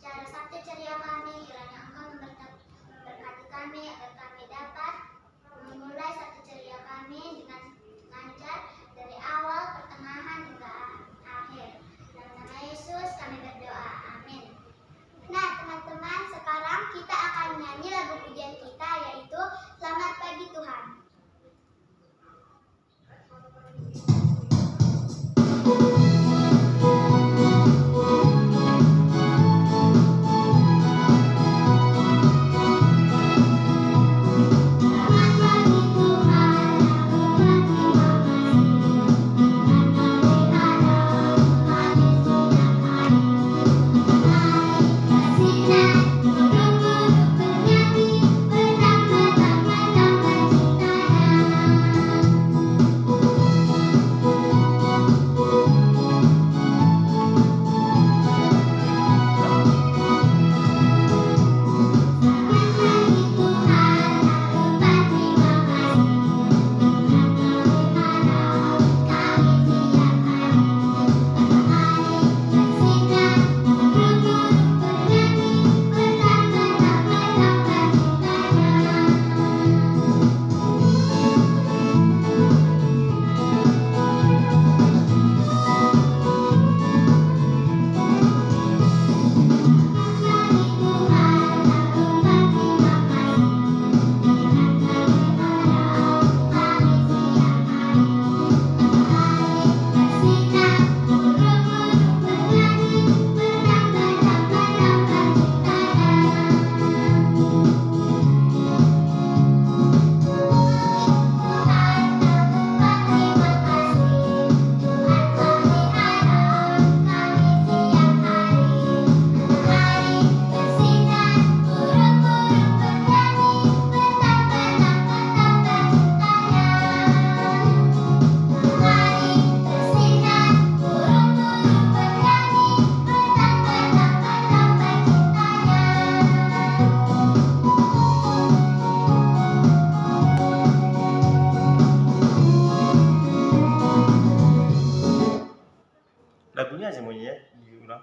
cara sabda ceria kami, kiranya Engkau memberkati kami agar kami dapat memulai sabda ceria kami dengan lancar dari awal, pertengahan hingga akhir. Dalam nama Yesus kami berdoa, amin. Nah teman-teman, sekarang kita akan menyanyi lagu pujian kita, yaitu Selamat Pagi Tuhan. Lagunya aja maunya ya, diulang.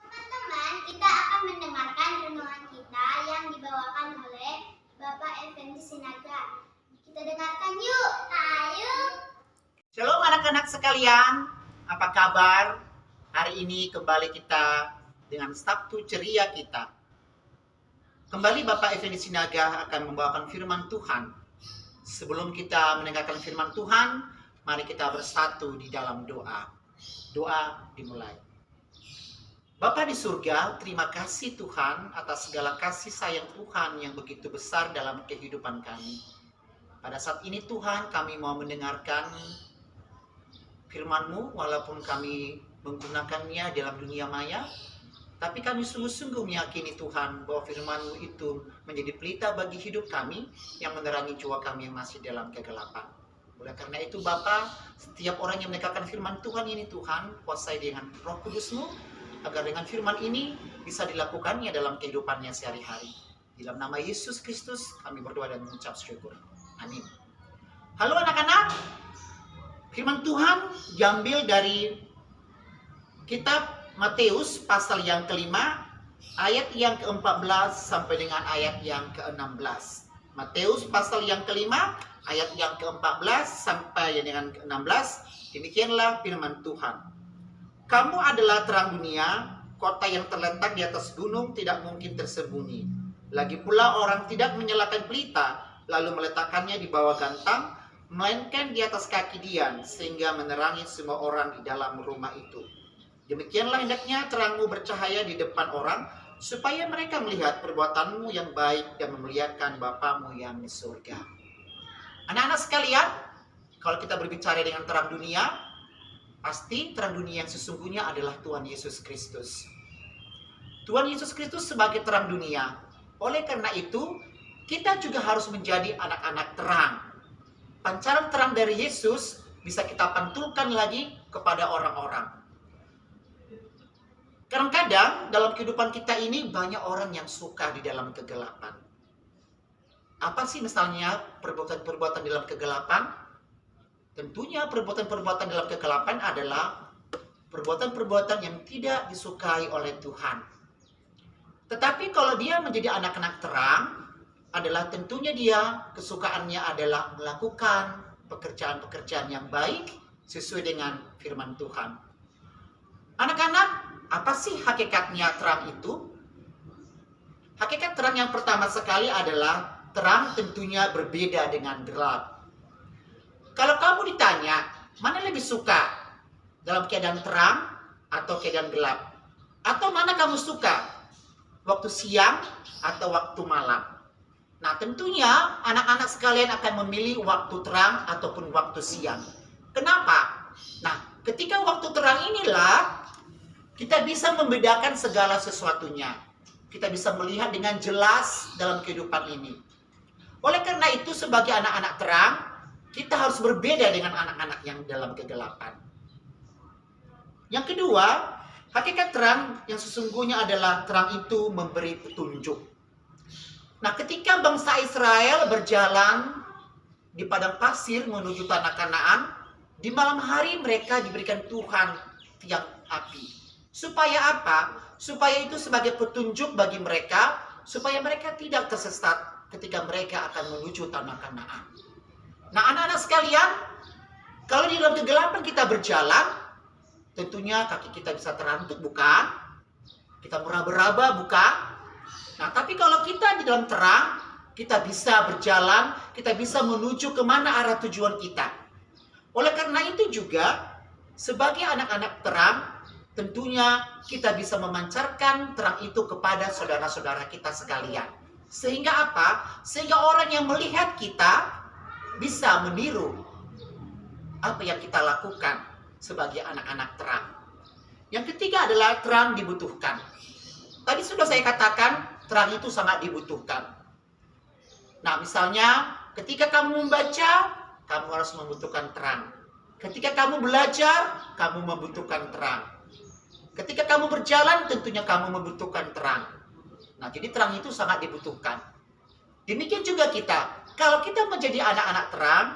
Teman-teman, kita akan mendengarkan renungan kita yang dibawakan oleh Bapak Effendi Sinaga. Kita dengarkan yuk. Ayo. Shalom anak-anak sekalian, apa kabar? Hari ini kembali kita dengan Sabtu ceria kita. Kembali Bapak Effendi Sinaga akan membawakan firman Tuhan. Sebelum kita mendengarkan firman Tuhan, mari kita bersatu di dalam doa. Doa dimulai. Bapa di surga, terima kasih Tuhan atas segala kasih sayang Tuhan yang begitu besar dalam kehidupan kami. Pada saat ini Tuhan, kami mau mendengarkan firman-Mu walaupun kami menggunakannya dalam dunia maya, tapi kami sungguh-sungguh meyakini Tuhan bahwa firman-Mu itu menjadi pelita bagi hidup kami yang menerangi jiwa kami yang masih dalam kegelapan. Oleh karena itu Bapa, setiap orang yang mendengarkan firman Tuhan ini Tuhan, kuasai dengan Roh Kudus-Mu, agar dengan firman ini bisa dilakukannya dalam kehidupannya sehari-hari. Dalam nama Yesus Kristus kami berdoa dan mengucap syukur. Amin. Halo anak-anak, firman Tuhan diambil dari kitab Matius pasal yang kelima, ayat yang ke-14 sampai dengan ayat yang ke-16. Matius pasal yang kelima, ayat yang ke-14 sampai dengan ke-16, demikianlah firman Tuhan. Kamu adalah terang dunia, kota yang terletak di atas gunung tidak mungkin tersembunyi. Lagi pula orang tidak menyalakan pelita, lalu meletakkannya di bawah gantang, melainkan di atas kaki dian, sehingga menerangi semua orang di dalam rumah itu. Demikianlah hendaknya terangmu bercahaya di depan orang, supaya mereka melihat perbuatanmu yang baik dan memuliakan Bapamu yang di surga. Anak-anak sekalian, kalau kita berbicara dengan terang dunia, pasti terang dunia yang sesungguhnya adalah Tuhan Yesus Kristus. Tuhan Yesus Kristus sebagai terang dunia. Oleh karena itu, kita juga harus menjadi anak-anak terang. Pancaran terang dari Yesus bisa kita pantulkan lagi kepada orang-orang. Kadang-kadang dalam kehidupan kita ini banyak orang yang suka di dalam kegelapan. Apa sih misalnya perbuatan-perbuatan dalam kegelapan? Tentunya perbuatan-perbuatan dalam kegelapan adalah perbuatan-perbuatan yang tidak disukai oleh Tuhan. Tetapi kalau dia menjadi anak-anak terang, adalah tentunya dia kesukaannya adalah melakukan pekerjaan-pekerjaan yang baik sesuai dengan firman Tuhan. Anak-anak, apa sih hakikatnya terang itu? Hakikat terang yang pertama sekali adalah terang tentunya berbeda dengan gelap. Kalau kamu ditanya, mana lebih suka? Dalam keadaan terang atau keadaan gelap? Atau mana kamu suka? Waktu siang atau waktu malam? Nah, tentunya anak-anak sekalian akan memilih waktu terang ataupun waktu siang. Kenapa? Nah, ketika waktu terang inilah kita bisa membedakan segala sesuatunya. Kita bisa melihat dengan jelas dalam kehidupan ini. Oleh karena itu, sebagai anak-anak terang, kita harus berbeda dengan anak-anak yang dalam kegelapan. Yang kedua, hakikat terang yang sesungguhnya adalah terang itu memberi petunjuk. Nah, ketika bangsa Israel berjalan di padang pasir menuju tanah Kanaan, di malam hari mereka diberikan Tuhan tiang api. Supaya apa? Supaya itu sebagai petunjuk bagi mereka, supaya mereka tidak tersesat ketika mereka akan menuju tanah Kanaan. Nah, anak-anak sekalian, kalau di dalam kegelapan kita berjalan, tentunya kaki kita bisa terantuk, bukan? Kita meraba-raba, bukan? Nah, tapi kalau kita di dalam terang, kita bisa berjalan, kita bisa menuju kemana arah tujuan kita. Oleh karena itu juga, sebagai anak-anak terang, tentunya kita bisa memancarkan terang itu kepada saudara-saudara kita sekalian. Sehingga apa? Sehingga orang yang melihat kita bisa meniru apa yang kita lakukan sebagai anak-anak terang. Yang ketiga adalah terang dibutuhkan. Tadi sudah saya katakan, terang itu sangat dibutuhkan. Nah, misalnya ketika kamu membaca, kamu harus membutuhkan terang. Ketika kamu belajar, kamu membutuhkan terang. Ketika kamu berjalan, tentunya kamu membutuhkan terang. Nah, jadi terang itu sangat dibutuhkan. Demikian juga kita. Kalau kita menjadi anak-anak terang,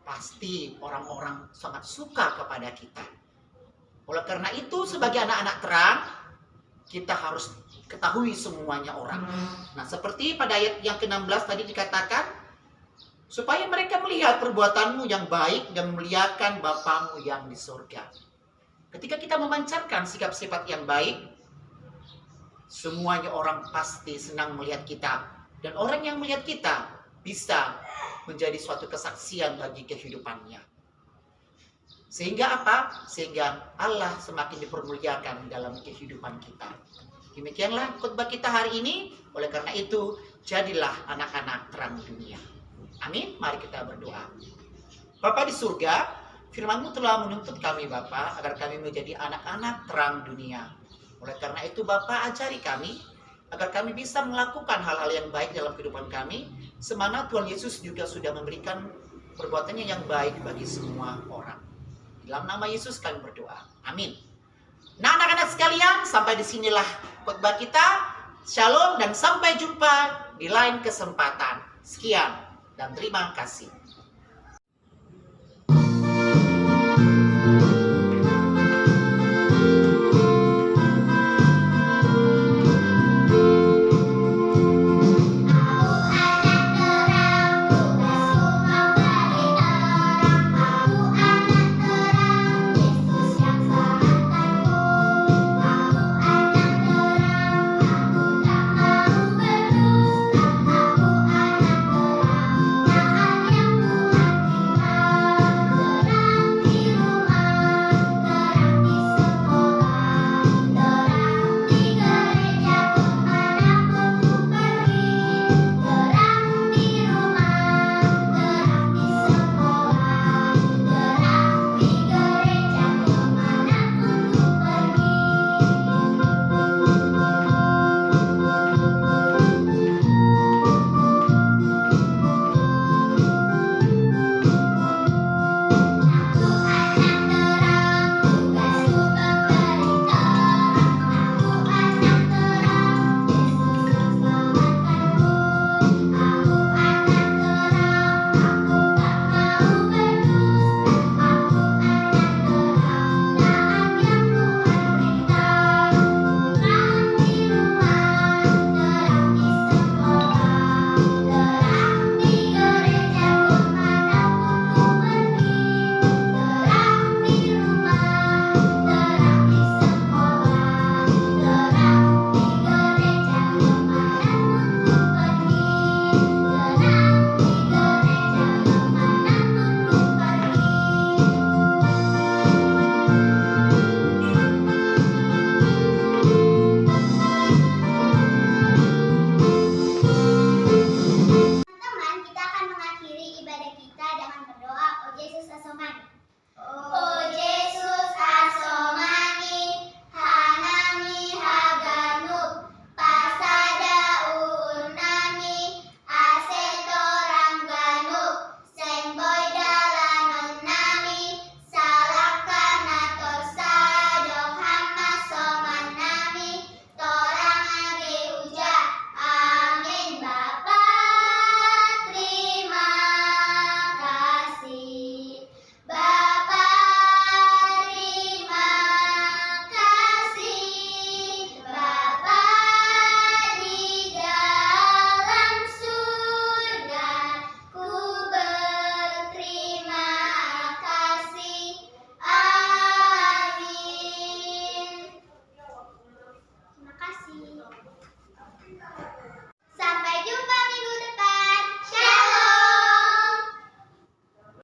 pasti orang-orang sangat suka kepada kita. Oleh karena itu, sebagai anak-anak terang, kita harus ketahui semuanya orang. Nah, seperti pada ayat yang ke-16 tadi dikatakan, supaya mereka melihat perbuatanmu yang baik dan memuliakan Bapamu yang di surga. Ketika kita memancarkan sikap-sifat yang baik, semuanya orang pasti senang melihat kita. Dan orang yang melihat kita bisa menjadi suatu kesaksian bagi kehidupannya. Sehingga apa? Sehingga Allah semakin dipermuliakan dalam kehidupan kita. Demikianlah khotbah kita hari ini. Oleh karena itu, jadilah anak-anak terang dunia. Amin. Mari kita berdoa. Bapa di surga, firman-Mu telah menuntut kami Bapa agar kami menjadi anak-anak terang dunia. Oleh karena itu Bapa, ajari kami agar kami bisa melakukan hal-hal yang baik dalam kehidupan kami, semana Tuhan Yesus juga sudah memberikan perbuatannya yang baik bagi semua orang. Dalam nama Yesus kami berdoa. Amin. Nah, anak-anak sekalian, sampai disinilah khotbah kita. Shalom dan sampai jumpa di lain kesempatan. Sekian dan terima kasih.